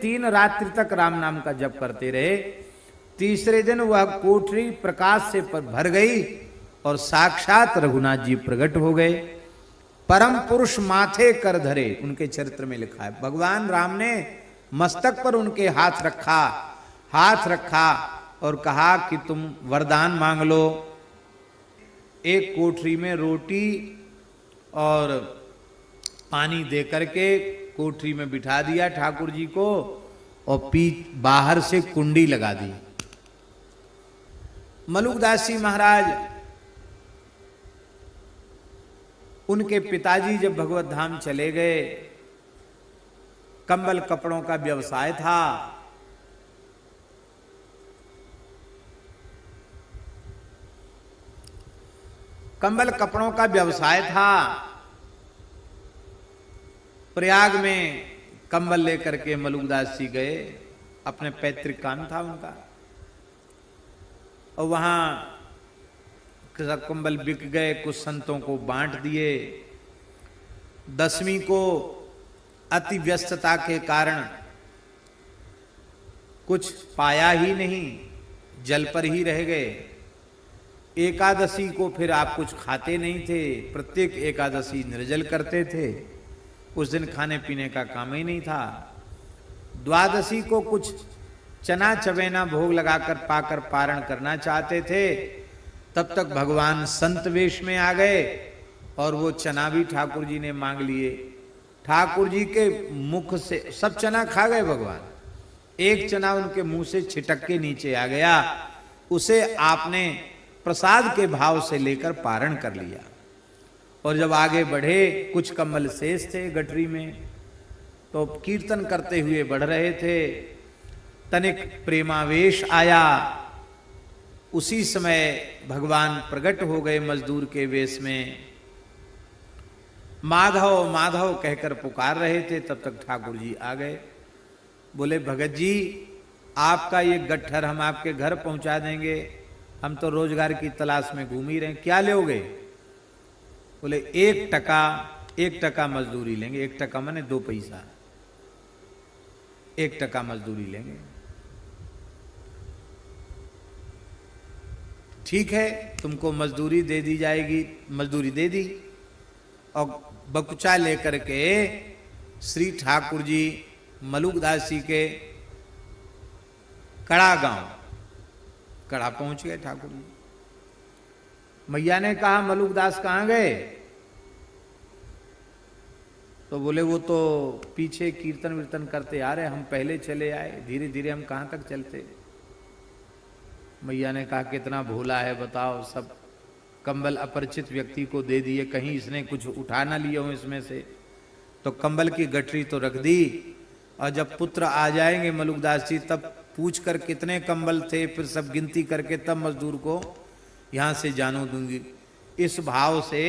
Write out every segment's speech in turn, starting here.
3 रात्रि तक राम नाम का जप करते रहे। तीसरे दिन वह कोठरी प्रकाश से भर गई और साक्षात रघुनाथ जी प्रकट हो गए। परम पुरुष माथे कर धरे, उनके चरित्र में लिखा है भगवान राम ने मस्तक पर उनके हाथ रखा और कहा कि तुम वरदान मांग लो। एक कोठरी में रोटी और पानी दे करके कोठरी में बिठा दिया ठाकुर जी को और बाहर से कुंडी लगा दी। मलुकदास जी महाराज, उनके पिताजी जब भगवत धाम चले गए, कंबल कपड़ों का व्यवसाय था। कंबल कपड़ों का व्यवसाय था। प्रयाग में कंबल लेकर के मलुकदास जी गए, अपने पैतृक काम था उनका, और वहां कंबल बिक गए, कुछ संतों को बांट दिए। दसवीं को अति व्यस्तता के कारण कुछ पाया ही नहीं, जल पर ही रह गए। एकादशी को फिर आप कुछ खाते नहीं थे, प्रत्येक एकादशी निर्जल करते थे, उस दिन खाने पीने का काम ही नहीं था। द्वादशी को कुछ चना चबेना भोग लगाकर पाकर पारण करना चाहते थे, तब तक भगवान संत वेश में आ गए और वो चना भी ठाकुर जी ने मांग लिए। ठाकुर जी के मुख से सब चना खा गए भगवान, एक चना उनके मुंह से छिटक के नीचे आ गया, उसे आपने प्रसाद के भाव से लेकर पारण कर लिया। और जब आगे बढ़े, कुछ कंबल शेष थे गठरी में, तो कीर्तन करते हुए बढ़ रहे थे। तनिक प्रेमावेश आया, उसी समय भगवान प्रकट हो गए मजदूर के वेश में। माधव माधव कहकर पुकार रहे थे, तब तक ठाकुर जी आ गए। बोले भगत जी, आपका ये गट्ठर हम आपके घर पहुंचा देंगे, हम तो रोजगार की तलाश में घूम ही रहे हैं, क्या लोगे? बोले 1 टका मजदूरी लेंगे। 1 टका माने 2 पैसा, 1 टका मजदूरी लेंगे। ठीक है, तुमको मजदूरी दे दी जाएगी। मजदूरी दे दी और बकुचा लेकर के श्री ठाकुर जी मलुकदास जी के कड़ा गांव, कड़ा पहुंच गए ठाकुर जी। मैया ने कहा मलुकदास कहाँ गए? तो बोले वो तो पीछे कीर्तन वीर्तन करते आ रहे, हम पहले चले आए, धीरे धीरे हम कहाँ तक चलते। मैया ने कहा कितना भोला है बताओ, सब कंबल अपरिचित व्यक्ति को दे दिए, कहीं इसने कुछ उठा ना लिया हो इसमें से। तो कंबल की गठरी तो रख दी, और जब पुत्र आ जाएंगे मलुकदास जी तब पूछ कर कितने कंबल थे, फिर सब गिनती करके तब मजदूर को यहां से जानो दूंगी। इस भाव से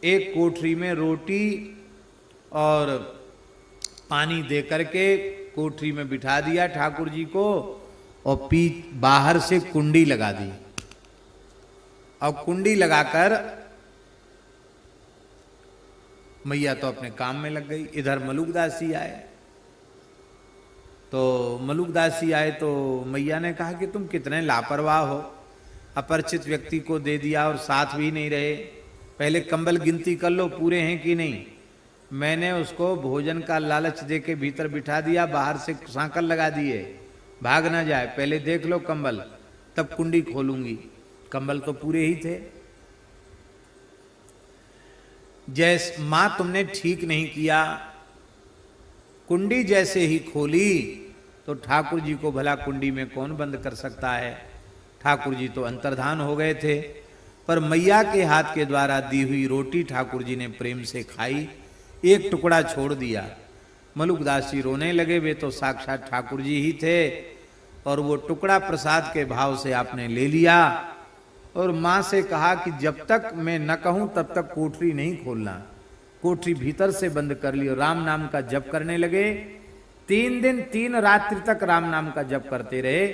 एक कोठरी में रोटी और पानी दे करके कोठरी में बिठा दिया ठाकुर जी को, और बाहर से कुंडी लगा दी। और कुंडी लगाकर मैया तो अपने काम में लग गई। इधर मलुकदास जी आए, तो मलुकदास जी आए तो मैया ने कहा कि तुम कितने लापरवाह हो, अपरिचित व्यक्ति को दे दिया और साथ भी नहीं रहे, पहले कंबल गिनती कर लो पूरे हैं कि नहीं। मैंने उसको भोजन का लालच दे के भीतर बिठा दिया, बाहर से सांकल लगा दिए, भाग ना जाए, पहले देख लो कंबल, तब कुंडी खोलूंगी। कंबल तो पूरे ही थे। जैसे मां तुमने ठीक नहीं किया, कुंडी जैसे ही खोली तो ठाकुर जी को भला कुंडी में कौन बंद कर सकता है। ठाकुर जी तो अंतर्धान हो गए थे, पर मैया के हाथ के द्वारा दी हुई रोटी ठाकुर जी ने प्रेम से खाई, एक टुकड़ा छोड़ दिया। मलुकदास जी रोने लगे, वे तो साक्षात ठाकुर जी ही थे, और वो टुकड़ा प्रसाद के भाव से आपने ले लिया। और माँ से कहा कि जब तक मैं न कहूं तब तक कोठरी नहीं खोलना। कोठरी भीतर से बंद कर ली, राम नाम का जप करने लगे। 3 दिन 3 रात्रि तक राम नाम का जप करते रहे।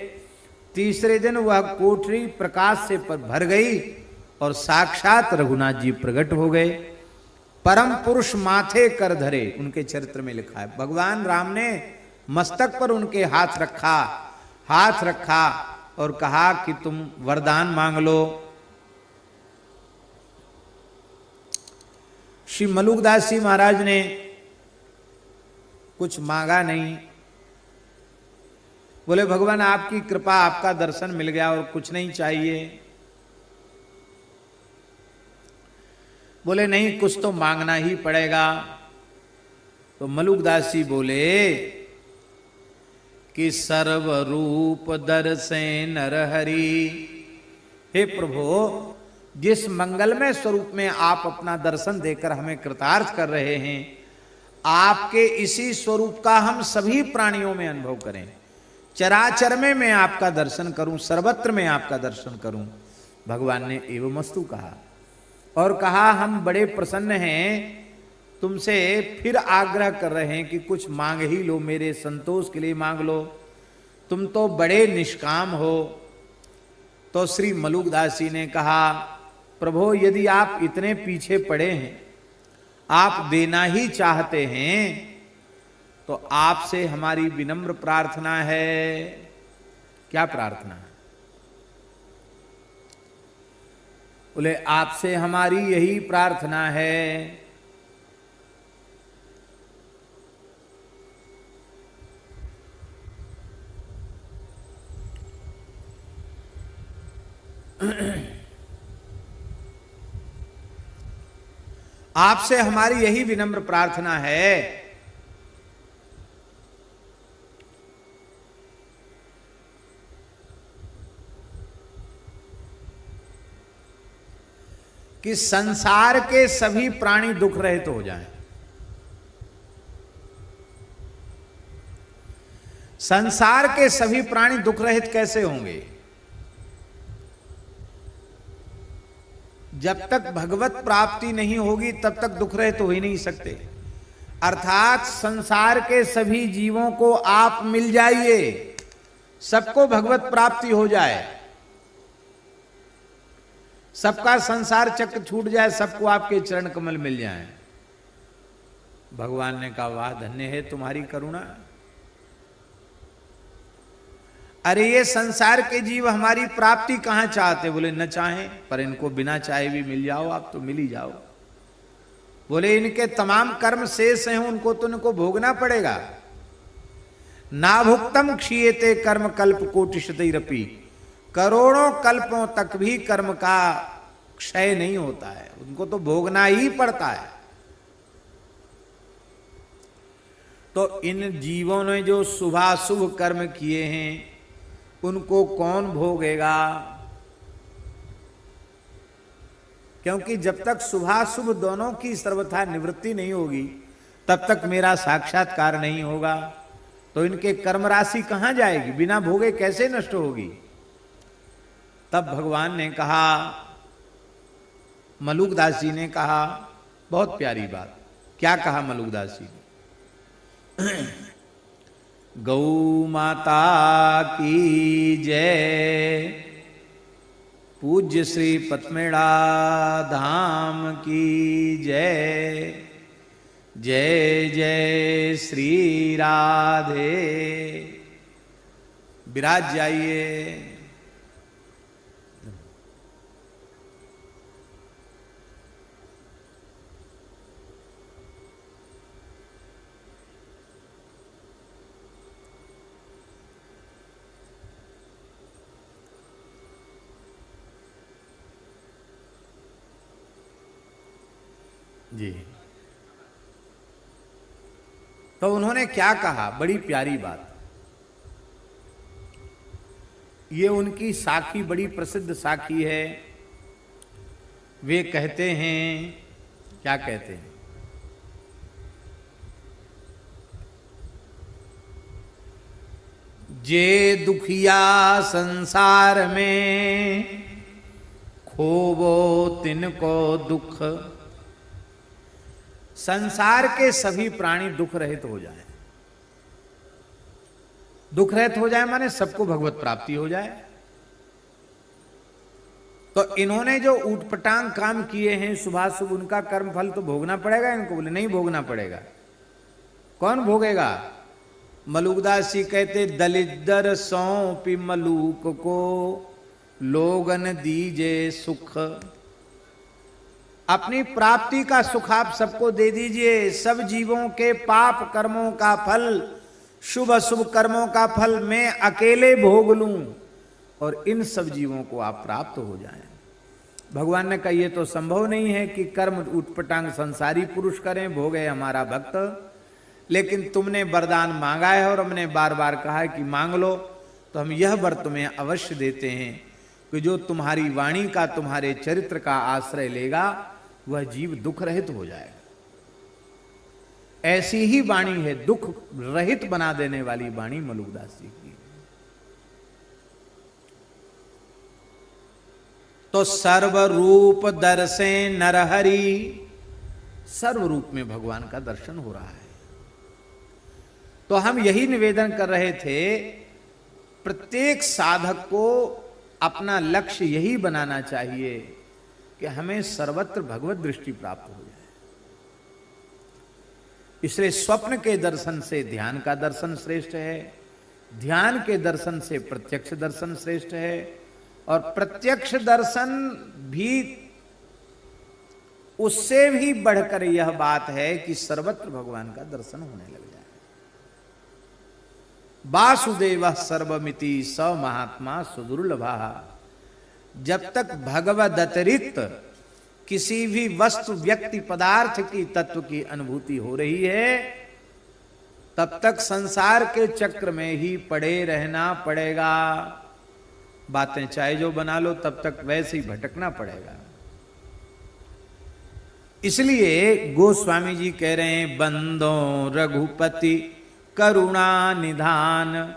तीसरे दिन वह कोठरी प्रकाश से भर गई और साक्षात रघुनाथ जी प्रकट हो गए। परम पुरुष माथे कर धरे, उनके चरित्र में लिखा है भगवान राम ने मस्तक पर उनके हाथ रखा और कहा कि तुम वरदान मांग लो। श्री मलुकदास जी महाराज ने कुछ मांगा नहीं, बोले भगवान आपकी कृपा, आपका दर्शन मिल गया और कुछ नहीं चाहिए। बोले नहीं, कुछ तो मांगना ही पड़ेगा। तो मलुकदास जी बोले कि सर्वरूप दर्शे नरहरि, हे प्रभु, जिस मंगलमय स्वरूप में आप अपना दर्शन देकर हमें कृतार्थ कर रहे हैं, आपके इसी स्वरूप का हम सभी प्राणियों में अनुभव करें। चराचर में मैं आपका दर्शन करूं, सर्वत्र में आपका दर्शन करूं। भगवान ने एवमस्तु कहा और कहा हम बड़े प्रसन्न हैं, तुमसे फिर आग्रह कर रहे हैं कि कुछ मांग ही लो, मेरे संतोष के लिए मांग लो, तुम तो बड़े निष्काम हो। तो श्री मलुकदास जी ने कहा प्रभु, यदि आप इतने पीछे पड़े हैं, आप देना ही चाहते हैं, तो आपसे हमारी विनम्र प्रार्थना है। क्या प्रार्थना है? बोले आपसे हमारी यही प्रार्थना है आपसे हमारी यही विनम्र प्रार्थना है कि संसार के सभी प्राणी दुख रहित हो जाएं। संसार के सभी प्राणी दुख रहित कैसे होंगे? जब तक भगवत प्राप्ति नहीं होगी तब तक दुख रहित हो ही नहीं सकते। अर्थात संसार के सभी जीवों को आप मिल जाइए, सबको भगवत प्राप्ति हो जाए, सबका संसार चक्र छूट जाए, सबको आपके चरण कमल मिल जाए। भगवान ने कहा वाह, धन्य है तुम्हारी करुणा। अरे ये संसार के जीव हमारी प्राप्ति कहां चाहते? बोले न चाहें, पर इनको बिना चाहे भी मिल जाओ, आप तो मिल ही जाओ। बोले इनके तमाम कर्म शेष हैं, उनको तो इनको भोगना पड़ेगा। ना भुक्तम क्षीयते कर्म कल्प कोटिशतैरपि, करोड़ों कल्पों तक भी कर्म का क्षय नहीं होता है, उनको तो भोगना ही पड़ता है। तो इन जीवों ने जो शुभाशुभ कर्म किए हैं उनको कौन भोगेगा? क्योंकि जब तक शुभाशुभ दोनों की सर्वथा निवृत्ति नहीं होगी तब तक मेरा साक्षात्कार नहीं होगा। तो इनके कर्म राशि कहां जाएगी? बिना भोगे कैसे नष्ट होगी? तब भगवान ने कहा, मलुकदास जी ने कहा बहुत प्यारी बात। क्या कहा मलुकदास जी ने? गौ माता की जय, पूज्य श्री पद्मेड़ा धाम की जय, जय जय श्री राधे। विराज जाइए। जी, तो उन्होंने क्या कहा? बड़ी प्यारी बात। ये उनकी साखी बड़ी प्रसिद्ध साखी है। वे कहते हैं, क्या कहते हैं? जे दुखिया संसार में, खोवो तिनको दुख। संसार के सभी प्राणी दुख रहित हो जाए। दुख रहित हो जाए माने सबको भगवत प्राप्ति हो जाए। तो इन्होंने जो ऊटपटांग काम किए हैं शुभाशुभ, उनका कर्म फल तो भोगना पड़ेगा इनको। बोले नहीं भोगना पड़ेगा। कौन भोगेगा? मलुकदास जी कहते दलिद्दर सौंपी मलूक को लोगन दीजे सुख। अपनी प्राप्ति का सुख आप सबको दे दीजिए। सब जीवों के पाप कर्मों का फल, शुभ अशुभ कर्मों का फल मैं अकेले भोग लूं और इन सब जीवों को आप प्राप्त हो जाएं। भगवान ने कहा, यह तो संभव नहीं है कि कर्म उटपटांग संसारी पुरुष करें, भोगे हमारा भक्त। लेकिन तुमने वरदान मांगा है और हमने बार बार कहा है कि मांग लो, तो हम यह वर तुम्हें अवश्य देते हैं कि जो तुम्हारी वाणी का, तुम्हारे चरित्र का आश्रय लेगा वह जीव दुख रहित हो जाएगा। ऐसी ही वाणी है, दुख रहित बना देने वाली वाणी मलुकदास जी की। तो सर्वरूप दर्शे नरहरि, सर्व रूप में भगवान का दर्शन हो रहा है। तो हम यही निवेदन कर रहे थे, प्रत्येक साधक को अपना लक्ष्य यही बनाना चाहिए कि हमें सर्वत्र भगवत दृष्टि प्राप्त हो जाए। इसलिए स्वप्न के दर्शन से ध्यान का दर्शन श्रेष्ठ है, ध्यान के दर्शन से प्रत्यक्ष दर्शन श्रेष्ठ है, और प्रत्यक्ष दर्शन भी उससे भी बढ़कर यह बात है कि सर्वत्र भगवान का दर्शन होने लग जाए। वासुदेव सर्वमिति स महात्मा सुदुर्लभा। जब तक भगवद अतिरिक्त किसी भी वस्तु, व्यक्ति, पदार्थ की, तत्व की अनुभूति हो रही है, तब तक संसार के चक्र में ही पड़े रहना पड़ेगा। बातें चाहे जो बना लो, तब तक वैसे ही भटकना पड़ेगा। इसलिए गोस्वामी जी कह रहे हैं, बंदो रघुपति करुणा निधान